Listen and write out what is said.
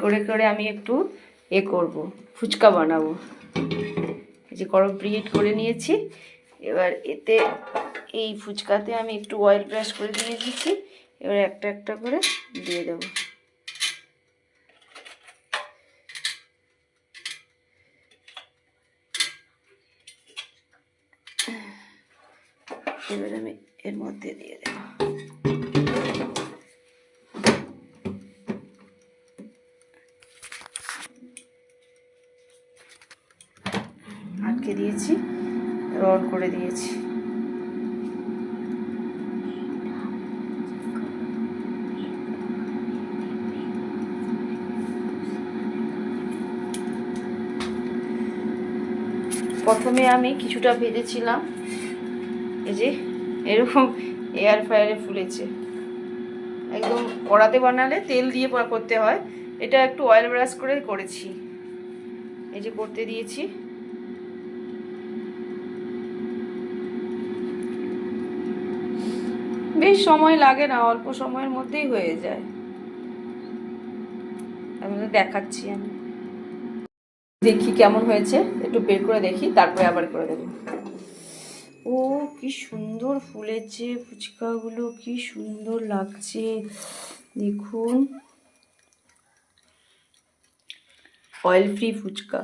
করে করে আমি একটু করব, ফুচকা বানাবো। এই যে গরম প্রিহিট করে নিয়েছি। এবার এতে এই ফুচকাতে আমি একটু অয়েল ব্রাশ করে দিয়ে দিচ্ছি। এবার একটা একটা করে দিয়ে দেব। এবার আমি এর মধ্যে দিয়ে দেব। আটকে দিয়েছি, রোল করে দিয়েছি। প্রথমে আমি কিছুটা ভেজেছিলাম, এই যে এরকম এয়ার ফ্রায়ারে ফুলেছে। একদম কড়াতে বানালে তেল দিয়ে করতে হয়, এটা একটু অয়েল ব্রাশ করে করেছি। এই যে করতে দিয়েছি। বেশ সময় লাগে না, অল্প সময়ের মধ্যেই হয়ে যায়। আপনাদের দেখাচ্ছি আমি, দেখি কেমন হয়েছে, একটু বের করে দেখি, তারপরে আবার করে দেবো। ও কি সুন্দর ফুলেছে ফুচকাগুলো, কি সুন্দর লাগছে দেখুন। Oil free fuchka.